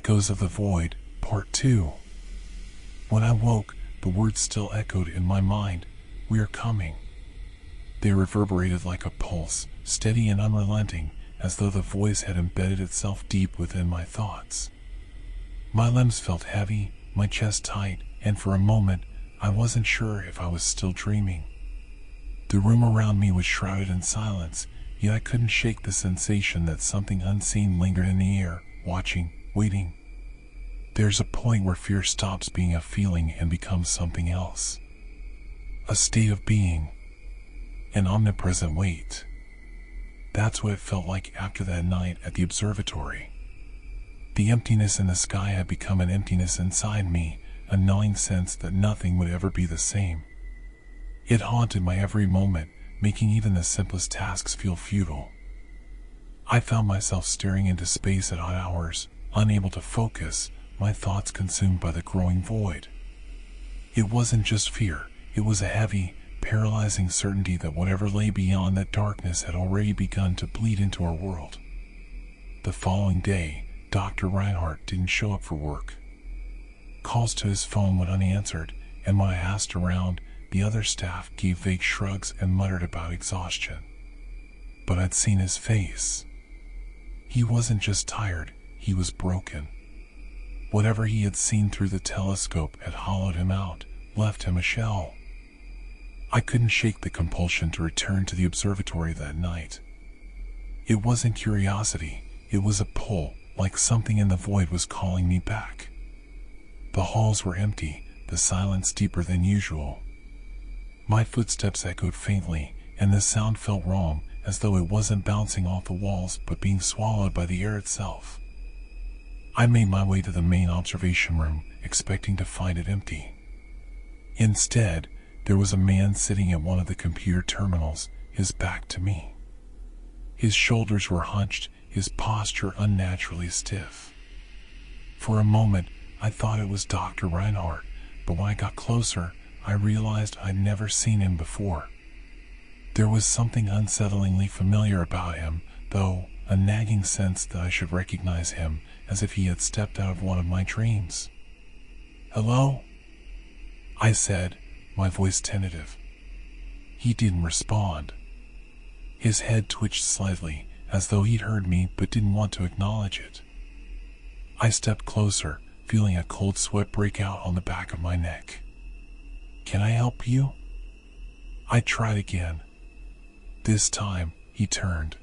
Echoes of the Void, Part 2. When I woke, the words still echoed in my mind, "We are coming." They reverberated like a pulse, steady and unrelenting, as though the voice had embedded itself deep within my thoughts. My limbs felt heavy, my chest tight, and for a moment, I wasn't sure if I was still dreaming. The room around me was shrouded in silence, yet I couldn't shake the sensation that something unseen lingered in the air, watching, waiting. There's a point where fear stops being a feeling and becomes something else. A state of being. An omnipresent weight. That's what it felt like after that night at the observatory. The emptiness in the sky had become an emptiness inside me, a gnawing sense that nothing would ever be the same. It haunted my every moment, making even the simplest tasks feel futile. I found myself staring into space at odd hours, unable to focus, my thoughts consumed by the growing void. It wasn't just fear, it was a heavy, paralyzing certainty that whatever lay beyond that darkness had already begun to bleed into our world. The following day, Dr. Reinhardt didn't show up for work. Calls to his phone went unanswered, and when I asked around, the other staff gave vague shrugs and muttered about exhaustion. But I'd seen his face. He wasn't just tired, he was broken. Whatever he had seen through the telescope had hollowed him out, left him a shell. I couldn't shake the compulsion to return to the observatory that night. It wasn't curiosity, it was a pull, like something in the void was calling me back. The halls were empty, the silence deeper than usual. My footsteps echoed faintly, and the sound felt wrong, as though it wasn't bouncing off the walls but being swallowed by the air itself. I made my way to the main observation room, expecting to find it empty. Instead, there was a man sitting at one of the computer terminals, his back to me. His shoulders were hunched, his posture unnaturally stiff. For a moment, I thought it was Dr. Reinhardt, but when I got closer, I realized I'd never seen him before. There was something unsettlingly familiar about him, though, a nagging sense that I should recognize him, as if he had stepped out of one of my dreams. "Hello?" I said, my voice tentative. He didn't respond. His head twitched slightly, as though he'd heard me but didn't want to acknowledge it. I stepped closer, feeling a cold sweat break out on the back of my neck. "Can I help you?" I tried again. This time, he turned.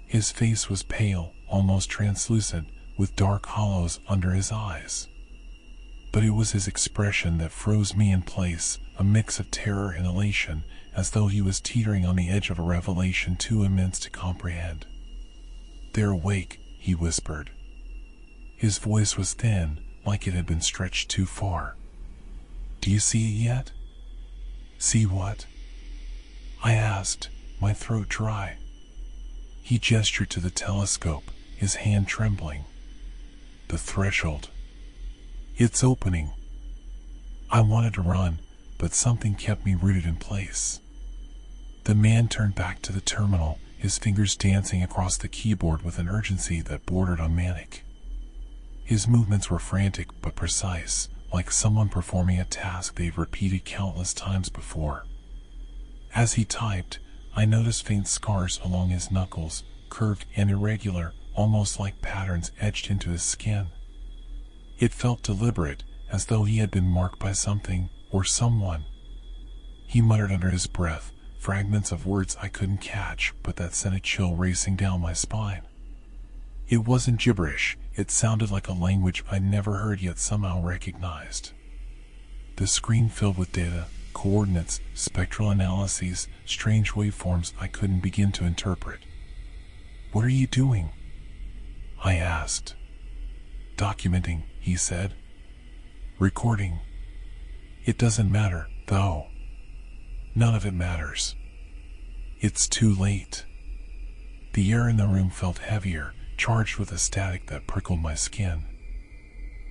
His face was pale, almost translucent, with dark hollows under his eyes. But it was his expression that froze me in place, a mix of terror and elation, as though he was teetering on the edge of a revelation too immense to comprehend. "They're awake," he whispered. His voice was thin, like it had been stretched too far. "Do you see it yet?" "See what?" I asked, my throat dry. He gestured to the telescope, his hand trembling. "The threshold. It's opening." I wanted to run, but something kept me rooted in place. The man turned back to the terminal, his fingers dancing across the keyboard with an urgency that bordered on manic. His movements were frantic but precise, like someone performing a task they've repeated countless times before. As he typed, I noticed faint scars along his knuckles, curved and irregular, almost like patterns etched into his skin. It felt deliberate, as though he had been marked by something, or someone. He muttered under his breath, fragments of words I couldn't catch, but that sent a chill racing down my spine. It wasn't gibberish, it sounded like a language I'd never heard yet somehow recognized. The screen filled with data, coordinates, spectral analyses, strange waveforms I couldn't begin to interpret. "What are you doing?" I asked. "Documenting," he said. "Recording. It doesn't matter, though. None of it matters. It's too late." The air in the room felt heavier, charged with a static that prickled my skin.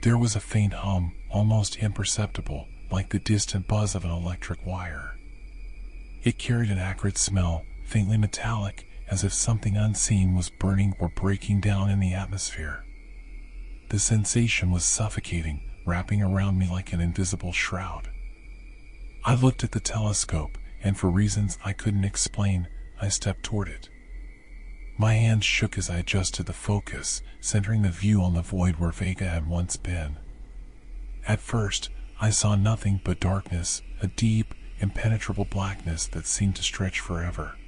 There was a faint hum, almost imperceptible, like the distant buzz of an electric wire. It carried an acrid smell, faintly metallic, as if something unseen was burning or breaking down in the atmosphere. The sensation was suffocating, wrapping around me like an invisible shroud. I looked at the telescope, and for reasons I couldn't explain, I stepped toward it. My hands shook as I adjusted the focus, centering the view on the void where Vega had once been. At first, I saw nothing but darkness, a deep, impenetrable blackness that seemed to stretch forever.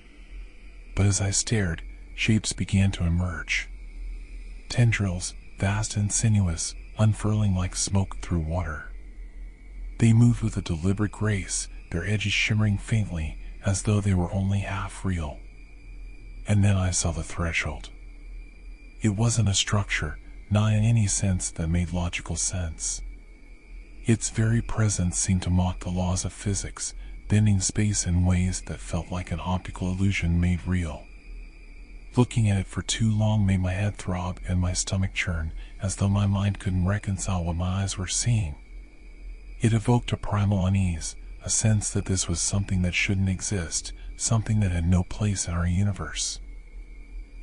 But as I stared, shapes began to emerge. Tendrils, vast and sinuous, unfurling like smoke through water. They moved with a deliberate grace, their edges shimmering faintly, as though they were only half real. And then I saw the threshold. It wasn't a structure, not in any sense that made logical sense. Its very presence seemed to mock the laws of physics, bending space in ways that felt like an optical illusion made real. Looking at it for too long made my head throb and my stomach churn, as though my mind couldn't reconcile what my eyes were seeing. It evoked a primal unease, a sense that this was something that shouldn't exist, something that had no place in our universe.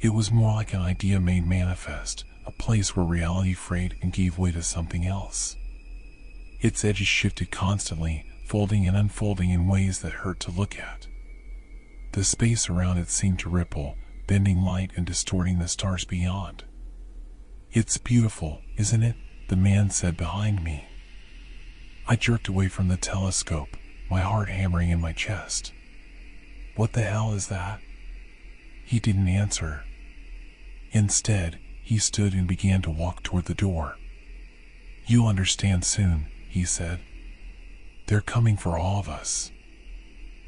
It was more like an idea made manifest, a place where reality frayed and gave way to something else. Its edges shifted constantly, folding and unfolding in ways that hurt to look at. The space around it seemed to ripple, bending light and distorting the stars beyond. "It's beautiful, isn't it?" the man said behind me. I jerked away from the telescope, my heart hammering in my chest. "What the hell is that?" He didn't answer. Instead, he stood and began to walk toward the door. "You'll understand soon," he said. "They're coming for all of us."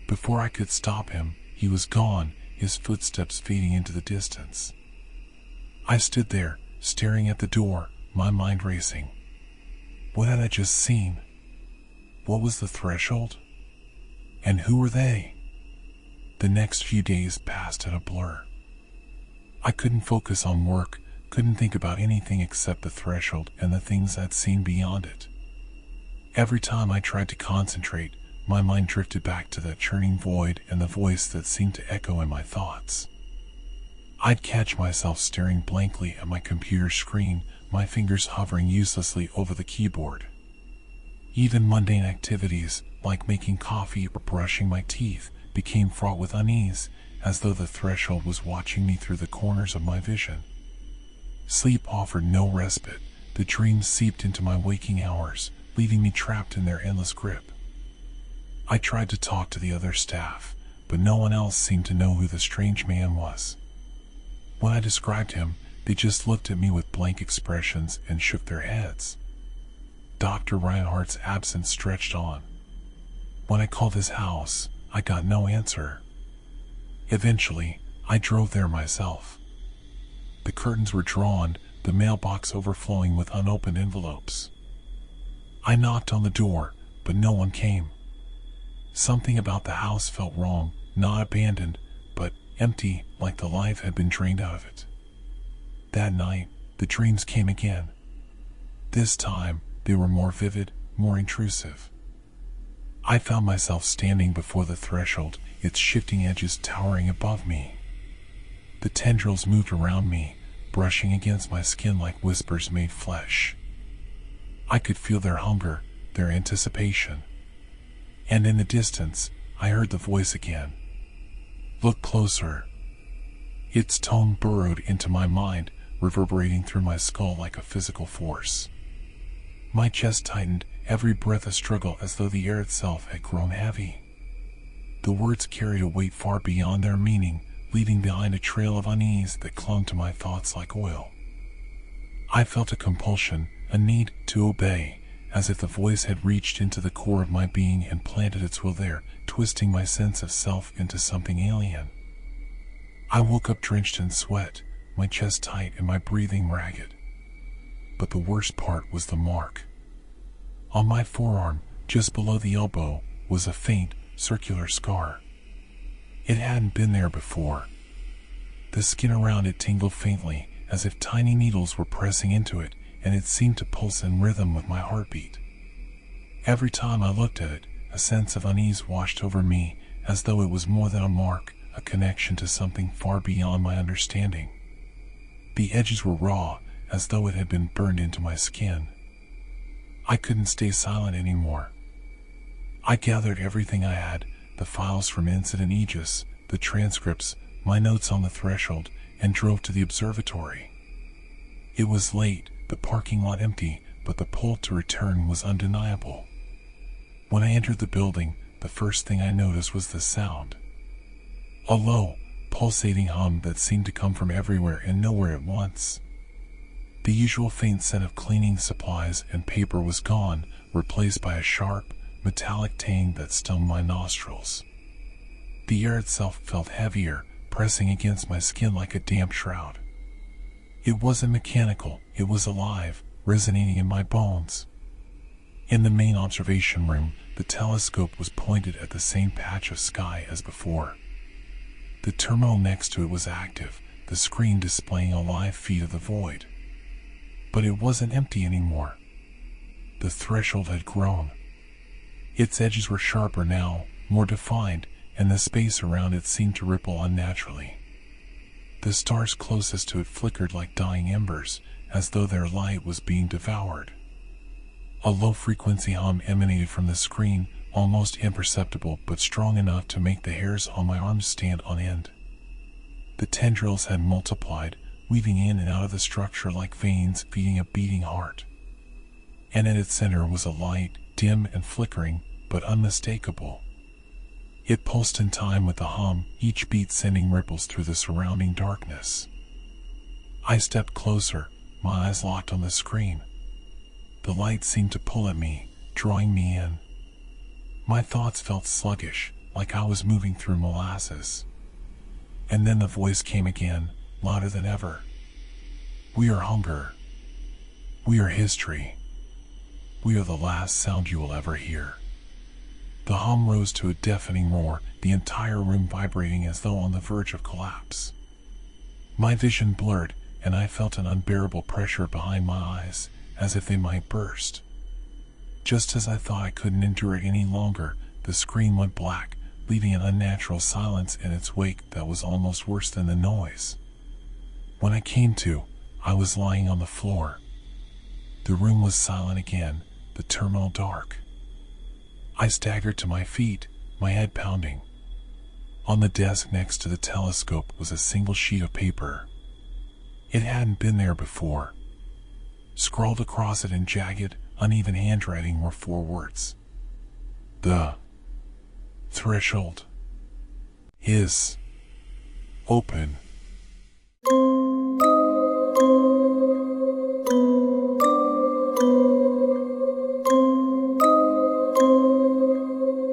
Before I could stop him, he was gone, his footsteps fading into the distance. I stood there, staring at the door, my mind racing. What had I just seen? What was the threshold? And who were they? The next few days passed in a blur. I couldn't focus on work, couldn't think about anything except the threshold and the things I'd seen beyond it. Every time I tried to concentrate, my mind drifted back to that churning void and the voice that seemed to echo in my thoughts. I'd catch myself staring blankly at my computer screen, my fingers hovering uselessly over the keyboard. Even mundane activities, like making coffee or brushing my teeth, became fraught with unease, as though the threshold was watching me through the corners of my vision. Sleep offered no respite. The dreams seeped into my waking hours, leaving me trapped in their endless grip. I tried to talk to the other staff, but no one else seemed to know who the strange man was. When I described him, they just looked at me with blank expressions and shook their heads. Dr. Reinhardt's absence stretched on. When I called his house, I got no answer. Eventually, I drove there myself. The curtains were drawn, the mailbox overflowing with unopened envelopes. I knocked on the door, but no one came. Something about the house felt wrong, not abandoned, but empty, like the life had been drained out of it. That night, the dreams came again. This time, they were more vivid, more intrusive. I found myself standing before the threshold, its shifting edges towering above me. The tendrils moved around me, brushing against my skin like whispers made flesh. I could feel their hunger, their anticipation. And in the distance, I heard the voice again. "Look closer." Its tone burrowed into my mind, reverberating through my skull like a physical force. My chest tightened, every breath a struggle as though the air itself had grown heavy. The words carried a weight far beyond their meaning, leaving behind a trail of unease that clung to my thoughts like oil. I felt a compulsion, a need to obey, as if the voice had reached into the core of my being and planted its will there, twisting my sense of self into something alien. I woke up drenched in sweat, my chest tight and my breathing ragged. But the worst part was the mark. On my forearm, just below the elbow, was a faint, circular scar. It hadn't been there before. The skin around it tingled faintly, as if tiny needles were pressing into it, and it seemed to pulse in rhythm with my heartbeat. Every time I looked at it, a sense of unease washed over me, as though it was more than a mark, a connection to something far beyond my understanding. The edges were raw, as though it had been burned into my skin. I couldn't stay silent anymore. I gathered everything I had, the files from Incident Aegis, the transcripts, my notes on the threshold, and drove to the observatory. It was late, the parking lot empty, but the pull to return was undeniable. When I entered the building, the first thing I noticed was the sound. A low, pulsating hum that seemed to come from everywhere and nowhere at once. The usual faint scent of cleaning supplies and paper was gone, replaced by a sharp, metallic tang that stung my nostrils. The air itself felt heavier, pressing against my skin like a damp shroud. It wasn't mechanical, it was alive, resonating in my bones. In the main observation room, the telescope was pointed at the same patch of sky as before. The terminal next to it was active, the screen displaying a live feed of the void. But it wasn't empty anymore. The threshold had grown. Its edges were sharper now, more defined, and the space around it seemed to ripple unnaturally. The stars closest to it flickered like dying embers, as though their light was being devoured. A low-frequency hum emanated from the screen, almost imperceptible but strong enough to make the hairs on my arms stand on end. The tendrils had multiplied, weaving in and out of the structure like veins feeding a beating heart. And at its center was a light, dim and flickering, but unmistakable. It pulsed in time with the hum, each beat sending ripples through the surrounding darkness. I stepped closer, my eyes locked on the screen. The light seemed to pull at me, drawing me in. My thoughts felt sluggish, like I was moving through molasses. And then the voice came again, louder than ever. We are hunger. We are history. We are the last sound you will ever hear. The hum rose to a deafening roar, the entire room vibrating as though on the verge of collapse. My vision blurred, and I felt an unbearable pressure behind my eyes, as if they might burst. Just as I thought I couldn't endure it any longer, the screen went black, leaving an unnatural silence in its wake that was almost worse than the noise. When I came to, I was lying on the floor. The room was silent again, the terminal dark. I staggered to my feet, my head pounding. On the desk next to the telescope was a single sheet of paper. It hadn't been there before. Scrawled across it in jagged, uneven handwriting were 4 words. The threshold is open.